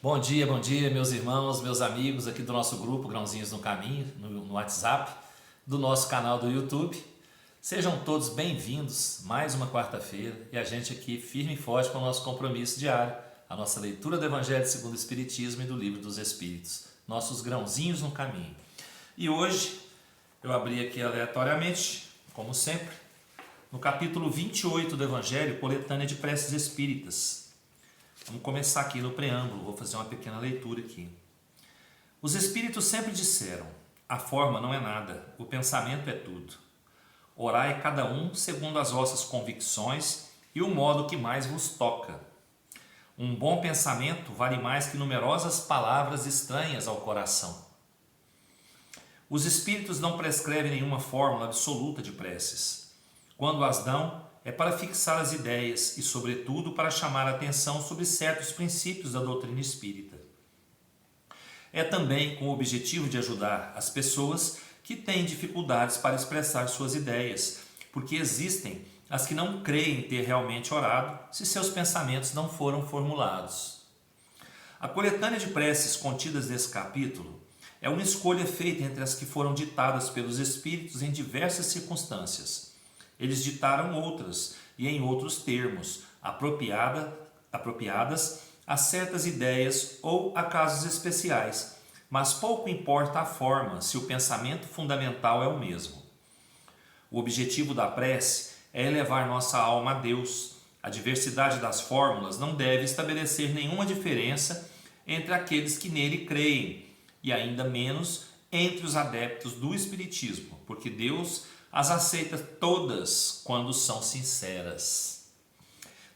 Bom dia, meus irmãos, meus amigos aqui do nosso grupo Grãozinhos no Caminho, no WhatsApp, do nosso canal do YouTube. Sejam todos bem-vindos, mais uma quarta-feira, e a gente aqui firme e forte com o nosso compromisso diário, a nossa leitura do Evangelho segundo o Espiritismo e do Livro dos Espíritos, nossos Grãozinhos no Caminho. E hoje eu abri aqui aleatoriamente, como sempre, no capítulo 28 do Evangelho, Coletânea de Preces Espíritas. Vamos começar aqui no preâmbulo, vou fazer uma pequena leitura aqui. Os Espíritos sempre disseram: a forma não é nada, o pensamento é tudo. Orai cada um segundo as vossas convicções e o modo que mais vos toca. Um bom pensamento vale mais que numerosas palavras estranhas ao coração. Os Espíritos não prescrevem nenhuma fórmula absoluta de preces. Quando as dão, é para fixar as ideias e, sobretudo, para chamar a atenção sobre certos princípios da doutrina espírita. É também com o objetivo de ajudar as pessoas que têm dificuldades para expressar suas ideias, porque existem as que não creem ter realmente orado se seus pensamentos não foram formulados. A coletânea de preces contidas nesse capítulo é uma escolha feita entre as que foram ditadas pelos Espíritos em diversas circunstâncias. Eles ditaram outras, e em outros termos, apropriadas a certas ideias ou a casos especiais, mas pouco importa a forma se o pensamento fundamental é o mesmo. O objetivo da prece é elevar nossa alma a Deus. A diversidade das fórmulas não deve estabelecer nenhuma diferença entre aqueles que nele creem, e ainda menos entre os adeptos do Espiritismo, porque Deus as aceita todas quando são sinceras.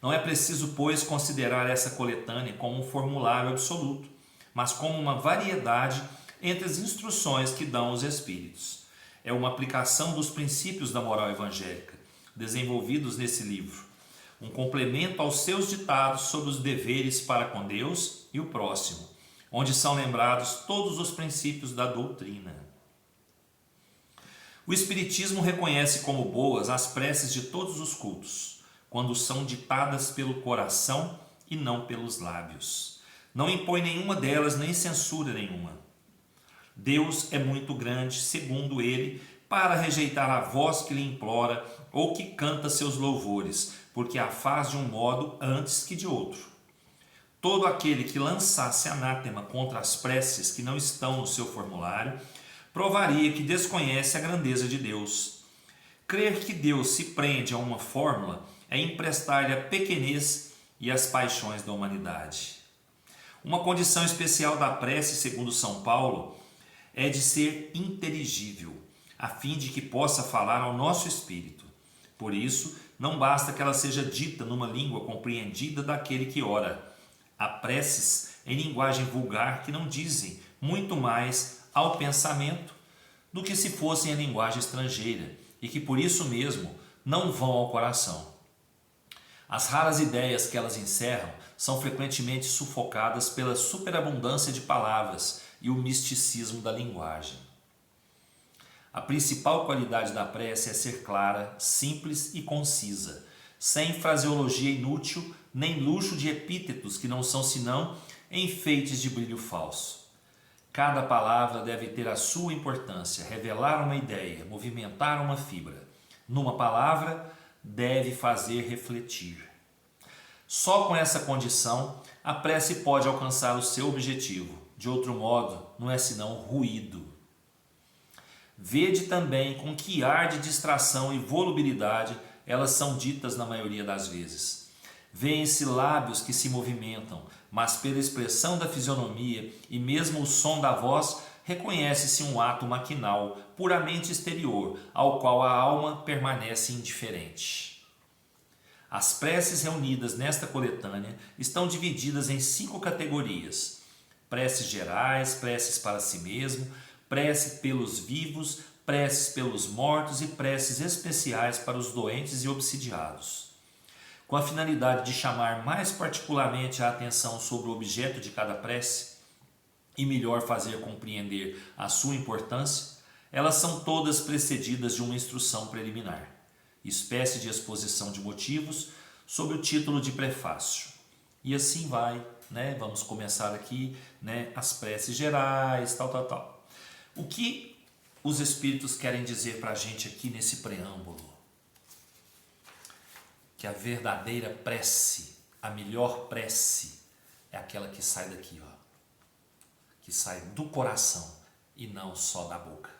Não é preciso, pois, considerar essa coletânea como um formulário absoluto, mas como uma variedade entre as instruções que dão os Espíritos. É uma aplicação dos princípios da moral evangélica, desenvolvidos nesse livro, um complemento aos seus ditados sobre os deveres para com Deus e o próximo, onde são lembrados todos os princípios da doutrina. O Espiritismo reconhece como boas as preces de todos os cultos, quando são ditadas pelo coração e não pelos lábios. Não impõe nenhuma delas, nem censura nenhuma. Deus é muito grande, segundo ele, para rejeitar a voz que lhe implora ou que canta seus louvores, porque a faz de um modo antes que de outro. Todo aquele que lançasse anátema contra as preces que não estão no seu formulário, provaria que desconhece a grandeza de Deus. Crer que Deus se prende a uma fórmula é emprestar-lhe a pequenez e as paixões da humanidade. Uma condição especial da prece, segundo São Paulo, é de ser inteligível, a fim de que possa falar ao nosso espírito. Por isso, não basta que ela seja dita numa língua compreendida daquele que ora. Há preces em linguagem vulgar que não dizem muito mais ao pensamento do que se fossem em linguagem estrangeira e que por isso mesmo não vão ao coração. As raras ideias que elas encerram são frequentemente sufocadas pela superabundância de palavras e o misticismo da linguagem. A principal qualidade da prece é ser clara, simples e concisa, sem fraseologia inútil nem luxo de epítetos que não são senão enfeites de brilho falso. Cada palavra deve ter a sua importância, revelar uma ideia, movimentar uma fibra. Numa palavra, deve fazer refletir. Só com essa condição, a prece pode alcançar o seu objetivo. De outro modo, não é senão ruído. Vede também com que ar de distração e volubilidade elas são ditas na maioria das vezes. Vêem-se lábios que se movimentam, mas pela expressão da fisionomia e mesmo o som da voz, reconhece-se um ato maquinal, puramente exterior, ao qual a alma permanece indiferente. As preces reunidas nesta coletânea estão divididas em 5 categorias: preces gerais, preces para si mesmo, prece pelos vivos, preces pelos mortos e preces especiais para os doentes e obsidiados. Com a finalidade de chamar mais particularmente a atenção sobre o objeto de cada prece e melhor fazer compreender a sua importância, elas são todas precedidas de uma instrução preliminar, espécie de exposição de motivos sob o título de prefácio. E assim vai né? Vamos começar aqui, né, as preces gerais, tal. O que os Espíritos querem dizer para a gente aqui nesse preâmbulo? Que a verdadeira prece, a melhor prece, é aquela que sai daqui, ó, que sai do coração e não só da boca.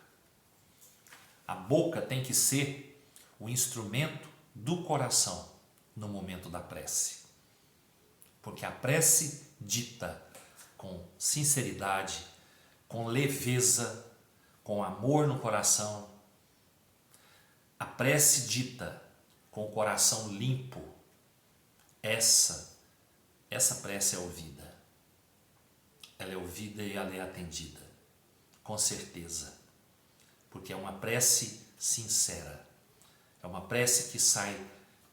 A boca tem que ser o instrumento do coração no momento da prece. Porque a prece dita com sinceridade, com leveza, com amor no coração, a prece dita com o coração limpo, essa prece é ouvida. Ela é ouvida e ela é atendida, com certeza. Porque é uma prece sincera, é uma prece que sai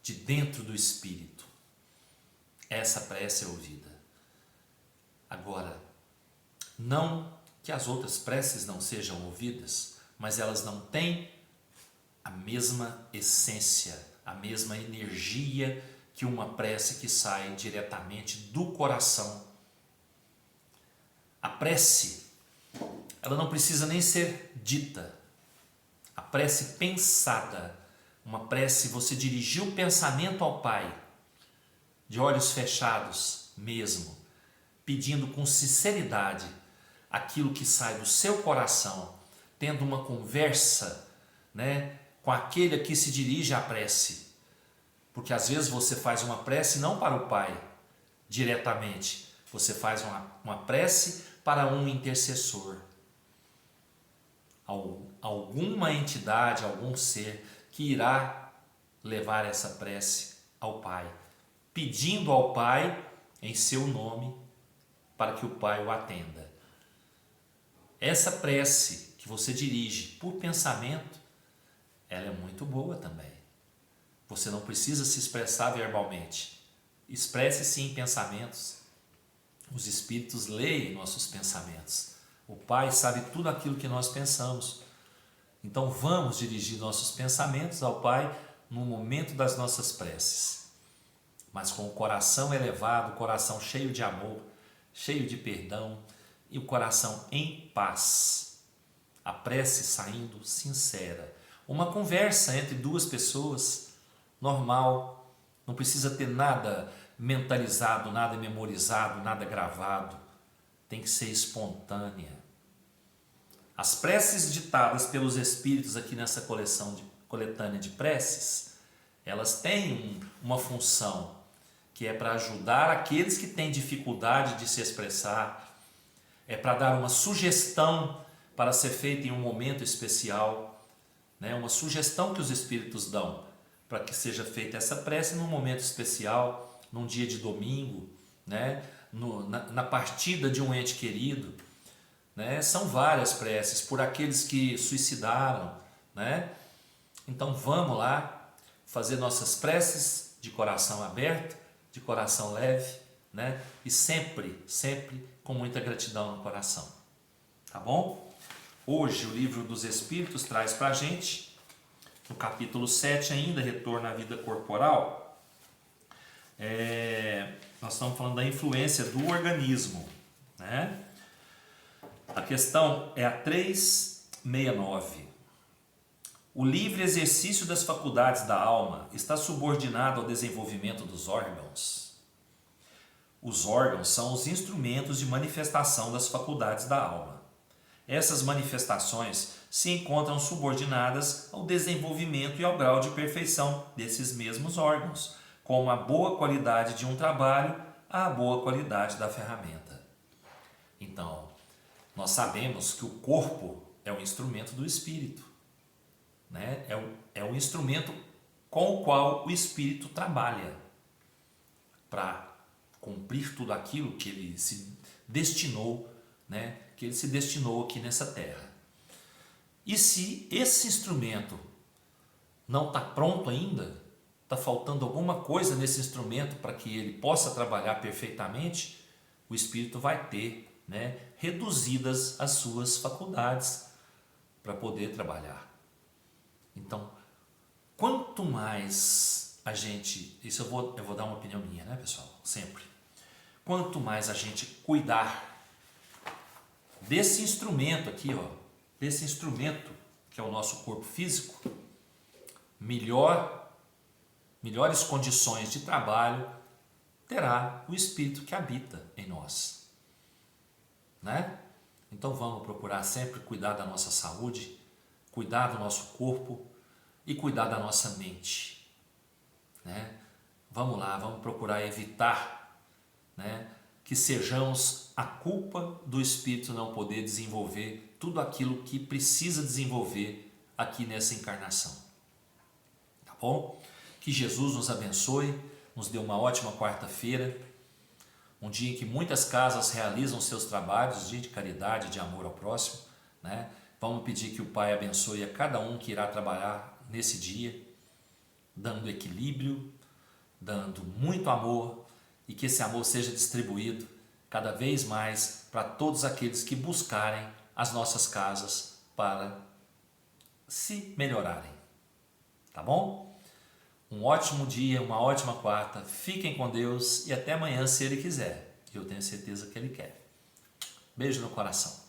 de dentro do espírito. Essa prece é ouvida. Agora, não que as outras preces não sejam ouvidas, mas elas não têm a mesma essência, a mesma energia que uma prece que sai diretamente do coração. A prece, ela não precisa nem ser dita. A prece pensada, uma prece, você dirigir o pensamento ao Pai, de olhos fechados mesmo, pedindo com sinceridade aquilo que sai do seu coração, tendo uma conversa, né, com aquele que se dirige à prece. Porque às vezes você faz uma prece não para o Pai diretamente, você faz uma prece para um intercessor. Alguma entidade, algum ser que irá levar essa prece ao Pai, pedindo ao Pai em seu nome para que o Pai o atenda. Essa prece que você dirige por pensamento, ela é muito boa também. Você não precisa se expressar verbalmente. Expresse sim em pensamentos. Os Espíritos leem nossos pensamentos. O Pai sabe tudo aquilo que nós pensamos. Então vamos dirigir nossos pensamentos ao Pai no momento das nossas preces. Mas com o coração elevado, o coração cheio de amor, cheio de perdão e o coração em paz. A prece saindo sincera. Uma conversa entre duas pessoas, normal, não precisa ter nada mentalizado, nada memorizado, nada gravado. Tem que ser espontânea. As preces ditadas pelos Espíritos aqui nessa coletânea de preces, elas têm uma função, que é para ajudar aqueles que têm dificuldade de se expressar, é para dar uma sugestão para ser feita em um momento especial, né? Uma sugestão que os Espíritos dão para que seja feita essa prece num momento especial, num dia de domingo, né? Na partida de um ente querido, né? São várias preces por aqueles que suicidaram, né? Então vamos lá fazer nossas preces de coração aberto, de coração leve, né? E sempre com muita gratidão no coração, tá bom? Hoje o Livro dos Espíritos traz para a gente, no capítulo 7 ainda, Retorno à Vida Corporal, nós estamos falando da influência do organismo, né? A questão é a 369. O livre exercício das faculdades da alma está subordinado ao desenvolvimento dos órgãos. Os órgãos são os instrumentos de manifestação das faculdades da alma. Essas manifestações se encontram subordinadas ao desenvolvimento e ao grau de perfeição desses mesmos órgãos, como a boa qualidade de um trabalho à boa qualidade da ferramenta. Então, nós sabemos que o corpo é um instrumento do espírito, né? É um instrumento com o qual o espírito trabalha para cumprir tudo aquilo que ele se destinou, né? Que ele se destinou aqui nessa terra. E se esse instrumento não está pronto ainda, está faltando alguma coisa nesse instrumento para que ele possa trabalhar perfeitamente, o espírito vai ter, né, reduzidas as suas faculdades para poder trabalhar. Então, quanto mais a gente, isso eu vou dar uma opinião minha, né, pessoal, sempre. quanto mais a gente cuidar desse instrumento aqui, ó, desse instrumento que é o nosso corpo físico, melhores condições de trabalho terá o Espírito que habita em nós, né? Então vamos procurar sempre cuidar da nossa saúde, cuidar do nosso corpo e cuidar da nossa mente, né? Vamos lá, vamos procurar evitar, né, que sejamos a culpa do Espírito não poder desenvolver tudo aquilo que precisa desenvolver aqui nessa encarnação. Tá bom? Que Jesus nos abençoe, nos dê uma ótima quarta-feira, um dia em que muitas casas realizam seus trabalhos, dia de caridade, de amor ao próximo, né? Vamos pedir que o Pai abençoe a cada um que irá trabalhar nesse dia, dando equilíbrio, dando muito amor, e que esse amor seja distribuído cada vez mais para todos aqueles que buscarem as nossas casas para se melhorarem. Tá bom? Um ótimo dia, uma ótima quarta, fiquem com Deus e até amanhã se Ele quiser. Eu tenho certeza que Ele quer. Beijo no coração.